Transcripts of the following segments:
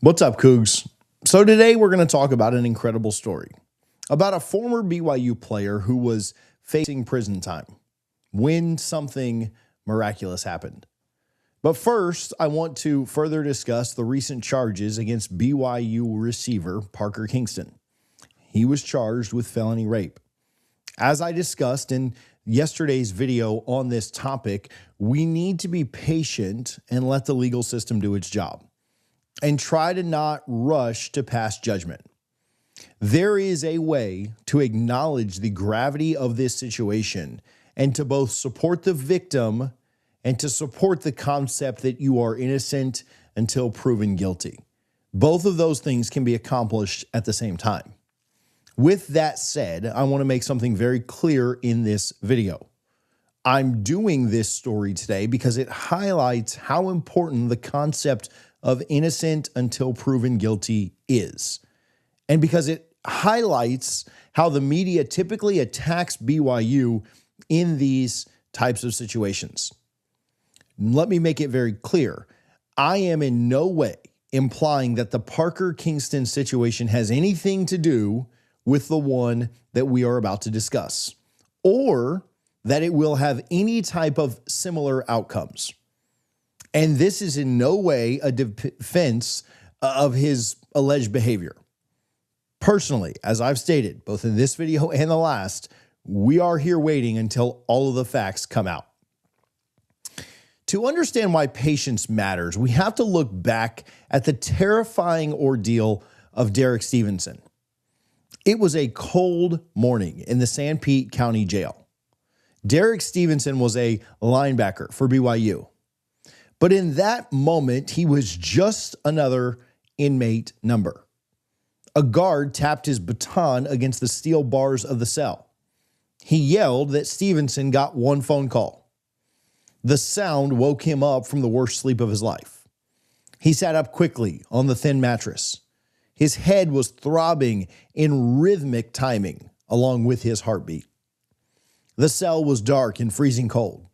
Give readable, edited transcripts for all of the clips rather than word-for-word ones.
What's up, Cougs? So today we're going to talk about an incredible story about a former BYU player who was facing prison time when something miraculous happened. But first, I want to further discuss the recent charges against BYU receiver Parker Kingston. He was charged with felony rape. As I discussed in yesterday's video on this topic, we need to be patient and let the legal system do its job, and try to not rush to pass judgment. There is a way to acknowledge the gravity of this situation and to both support the victim and to support the concept that you are innocent until proven guilty. Both of those things can be accomplished at the same time. With that said, I want to make something very clear in this video. I'm doing this story today because it highlights how important the concept of innocent until proven guilty is, and because it highlights how the media typically attacks BYU in these types of situations. Let me make it very clear. I am in no way implying that the Parker Kingston situation has anything to do with the one that we are about to discuss, or that it will have any type of similar outcomes. And this is in no way a defense of his alleged behavior. Personally, as I've stated, both in this video and the last, we are here waiting until all of the facts come out. To understand why patience matters, we have to look back at the terrifying ordeal of Derik Stevenson. It was a cold morning in the San Pete County Jail. Derik Stevenson was a linebacker for BYU. But in that moment, he was just another inmate number. A guard tapped his baton against the steel bars of the cell. He yelled that Stevenson got one phone call. The sound woke him up from the worst sleep of his life. He sat up quickly on the thin mattress. His head was throbbing in rhythmic timing along with his heartbeat. The cell was dark and freezing cold.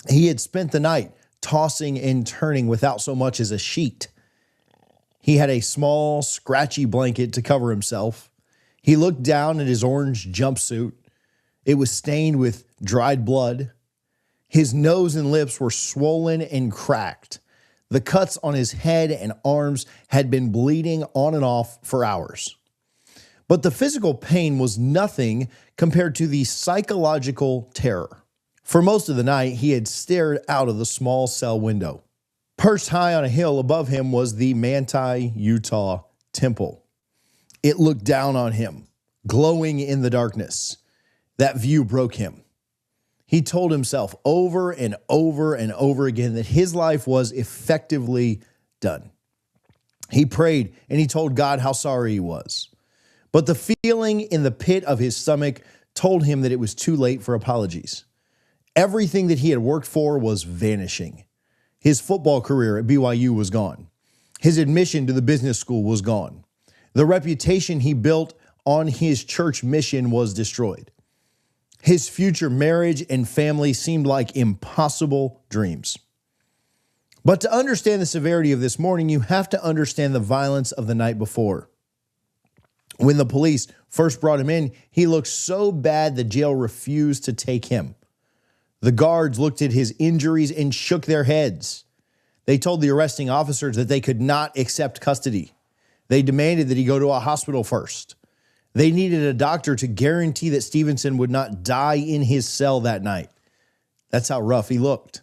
He had spent the night tossing and turning without so much as a sheet. He had a small, scratchy blanket to cover himself. He looked down at his orange jumpsuit. It was stained with dried blood. His nose and lips were swollen and cracked. The cuts on his head and arms had been bleeding on and off for hours. But the physical pain was nothing compared to the psychological terror. For most of the night, he had stared out of the small cell window. Perched high on a hill above him was the Manti, Utah temple. It looked down on him, glowing in the darkness. That view broke him. He told himself over and over and over again that his life was effectively done. He prayed and he told God how sorry he was. But the feeling in the pit of his stomach told him that it was too late for apologies. Everything that he had worked for was vanishing. His football career at BYU was gone. His admission to the business school was gone. The reputation he built on his church mission was destroyed. His future marriage and family seemed like impossible dreams. But to understand the severity of this morning, you have to understand the violence of the night before. When the police first brought him in, he looked so bad the jail refused to take him. The guards looked at his injuries and shook their heads. They told the arresting officers that they could not accept custody. They demanded that he go to a hospital first. They needed a doctor to guarantee that Stevenson would not die in his cell that night. That's how rough he looked.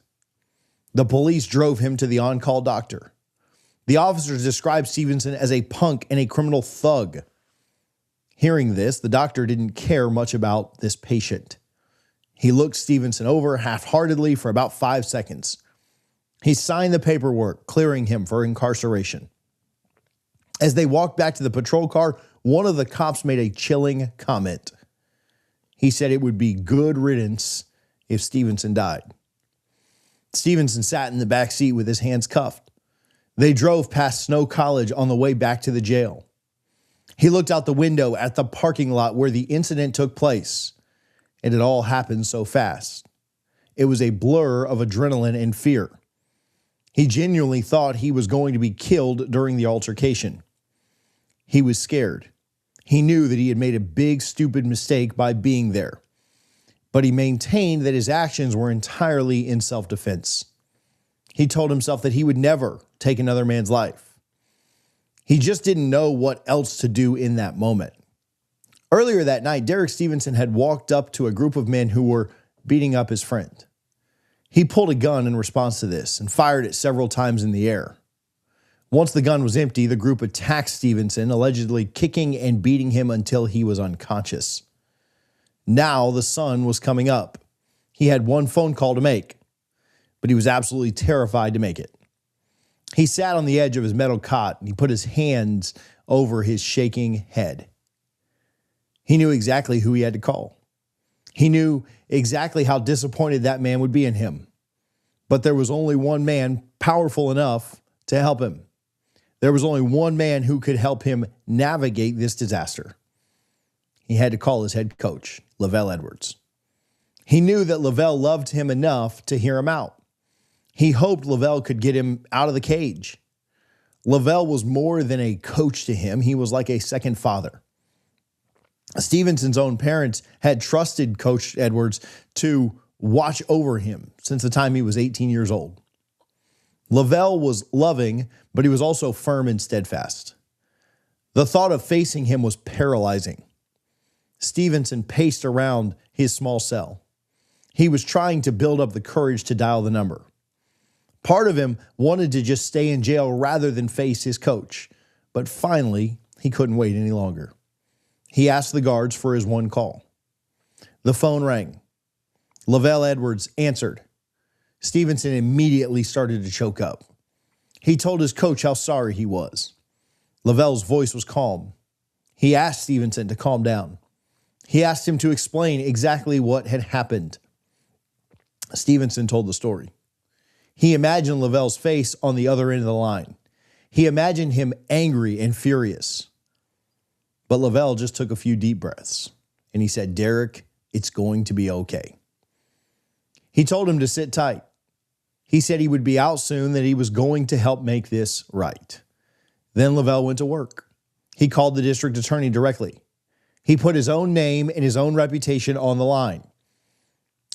The police drove him to the on-call doctor. The officers described Stevenson as a punk and a criminal thug. Hearing this, the doctor didn't care much about this patient. He looked Stevenson over half-heartedly for about 5 seconds. He signed the paperwork, clearing him for incarceration. As they walked back to the patrol car, one of the cops made a chilling comment. He said it would be good riddance if Stevenson died. Stevenson sat in the back seat with his hands cuffed. They drove past Snow College on the way back to the jail. He looked out the window at the parking lot where the incident took place. And it all happened so fast. It was a blur of adrenaline and fear. He genuinely thought he was going to be killed during the altercation. He was scared. He knew that he had made a big, stupid mistake by being there, but he maintained that his actions were entirely in self-defense. He told himself that he would never take another man's life. He just didn't know what else to do in that moment. Earlier that night, Derik Stevenson had walked up to a group of men who were beating up his friend. He pulled a gun in response to this and fired it several times in the air. Once the gun was empty, the group attacked Stevenson, allegedly kicking and beating him until he was unconscious. Now the sun was coming up. He had one phone call to make, but he was absolutely terrified to make it. He sat on the edge of his metal cot and he put his hands over his shaking head. He knew exactly who he had to call. He knew exactly how disappointed that man would be in him. But there was only one man powerful enough to help him. There was only one man who could help him navigate this disaster. He had to call his head coach, LaVell Edwards. He knew that LaVell loved him enough to hear him out. He hoped LaVell could get him out of the cage. LaVell was more than a coach to him. He was like a second father. Stevenson's own parents had trusted Coach Edwards to watch over him since the time he was 18 years old. LaVell was loving, but he was also firm and steadfast. The thought of facing him was paralyzing. Stevenson paced around his small cell. He was trying to build up the courage to dial the number. Part of him wanted to just stay in jail rather than face his coach, but finally, he couldn't wait any longer. He asked the guards for his one call. The phone rang. LaVell Edwards answered. Stevenson immediately started to choke up. He told his coach how sorry he was. LaVell's voice was calm. He asked Stevenson to calm down. He asked him to explain exactly what had happened. Stevenson told the story. He imagined LaVell's face on the other end of the line. He imagined him angry and furious. But LaVell just took a few deep breaths and he said, "Derik, it's going to be okay." He told him to sit tight. He said he would be out soon, that he was going to help make this right. Then LaVell went to work. He called the district attorney directly. He put his own name and his own reputation on the line.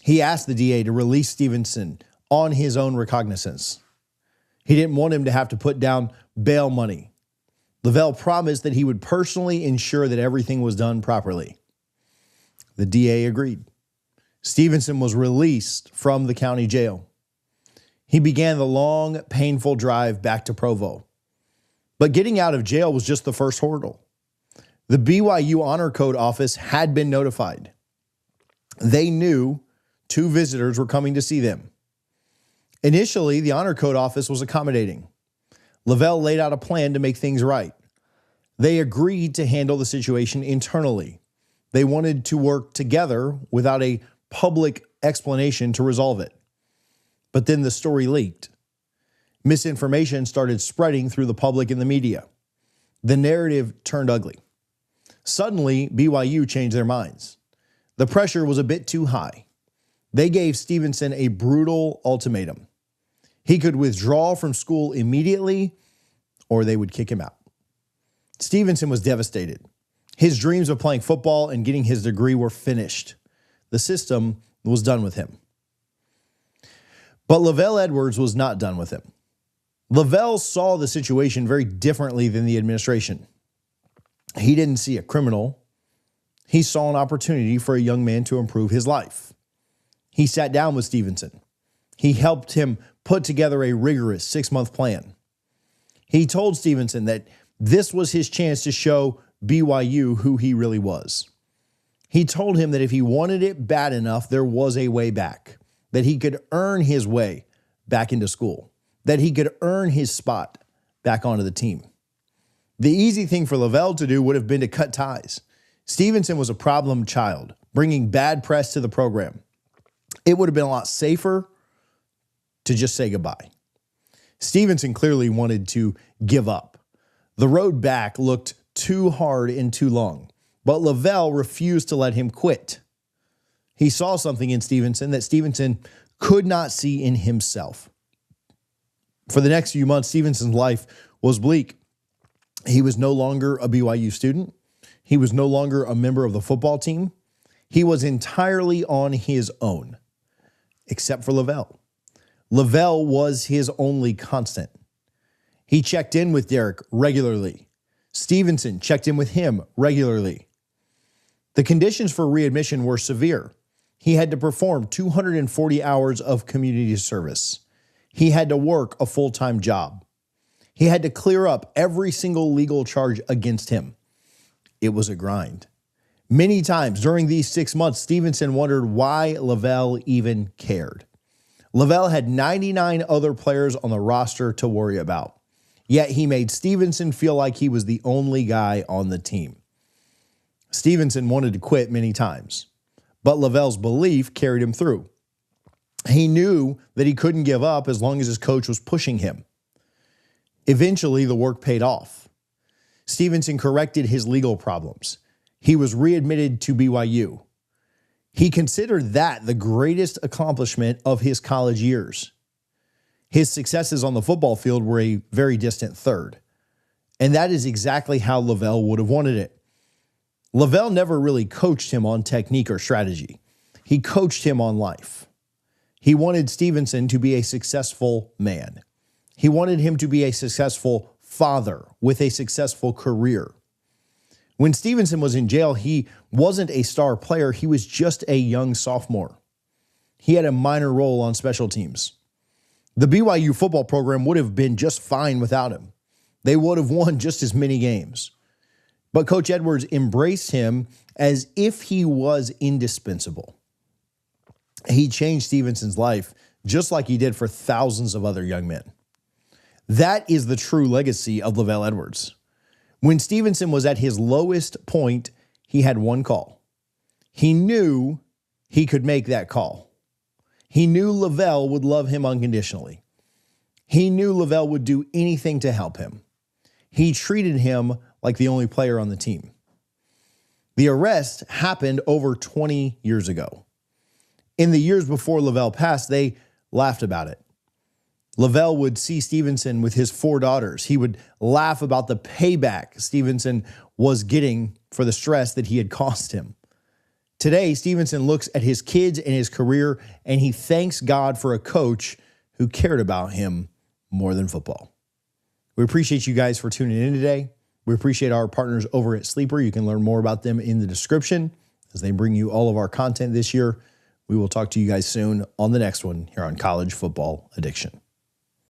He asked the DA to release Stevenson on his own recognizance. He didn't want him to have to put down bail money. LaVell promised that he would personally ensure that everything was done properly. The DA agreed. Stevenson was released from the county jail. He began the long, painful drive back to Provo. But getting out of jail was just the first hurdle. The BYU Honor Code office had been notified. They knew 2 visitors were coming to see them. Initially, the Honor Code office was accommodating. LaVell laid out a plan to make things right. They agreed to handle the situation internally. They wanted to work together without a public explanation to resolve it. But then the story leaked. Misinformation started spreading through the public and the media. The narrative turned ugly. Suddenly, BYU changed their minds. The pressure was a bit too high. They gave Stevenson a brutal ultimatum. He could withdraw from school immediately, or they would kick him out. Stevenson was devastated. His dreams of playing football and getting his degree were finished. The system was done with him. But LaVell Edwards was not done with him. LaVell saw the situation very differently than the administration. He didn't see a criminal. He saw an opportunity for a young man to improve his life. He sat down with Stevenson. He helped him put together a rigorous 6-month plan. He told Stevenson that this was his chance to show BYU who he really was. He told him that if he wanted it bad enough, there was a way back, that he could earn his way back into school, that he could earn his spot back onto the team. The easy thing for LaVell to do would have been to cut ties. Stevenson was a problem child, bringing bad press to the program. It would have been a lot safer to just say goodbye. Stevenson clearly wanted to give up. The road back looked too hard and too long, but LaVell refused to let him quit. He saw something in Stevenson that Stevenson could not see in himself. For the next few months, Stevenson's life was bleak. He was no longer a BYU student. He was no longer a member of the football team. He was entirely on his own, except for LaVell. LaVell was his only constant. He checked in with Derik regularly. Stevenson checked in with him regularly. The conditions for readmission were severe. He had to perform 240 hours of community service. He had to work a full-time job. He had to clear up every single legal charge against him. It was a grind. Many times during these 6 months, Stevenson wondered why LaVell even cared. LaVell had 99 other players on the roster to worry about, yet he made Stevenson feel like he was the only guy on the team. Stevenson wanted to quit many times, but LaVell's belief carried him through. He knew that he couldn't give up as long as his coach was pushing him. Eventually, the work paid off. Stevenson corrected his legal problems. He was readmitted to BYU. He considered that the greatest accomplishment of his college years. His successes on the football field were a very distant third. And that is exactly how LaVell would have wanted it. LaVell never really coached him on technique or strategy. He coached him on life. He wanted Stevenson to be a successful man. He wanted him to be a successful father with a successful career. When Stevenson was in jail, he wasn't a star player. He was just a young sophomore. He had a minor role on special teams. The BYU football program would have been just fine without him. They would have won just as many games. But Coach Edwards embraced him as if he was indispensable. He changed Stevenson's life just like he did for thousands of other young men. That is the true legacy of LaVell Edwards. When Stevenson was at his lowest point, he had one call. He knew he could make that call. He knew LaVell would love him unconditionally. He knew LaVell would do anything to help him. He treated him like the only player on the team. The arrest happened over 20 years ago. In the years before LaVell passed, they laughed about it. LaVell would see Stevenson with his 4 daughters. He would laugh about the payback Stevenson was getting for the stress that he had caused him. Today, Stevenson looks at his kids and his career, and he thanks God for a coach who cared about him more than football. We appreciate you guys for tuning in today. We appreciate our partners over at Sleeper. You can learn more about them in the description as they bring you all of our content this year. We will talk to you guys soon on the next one here on College Football Addiction.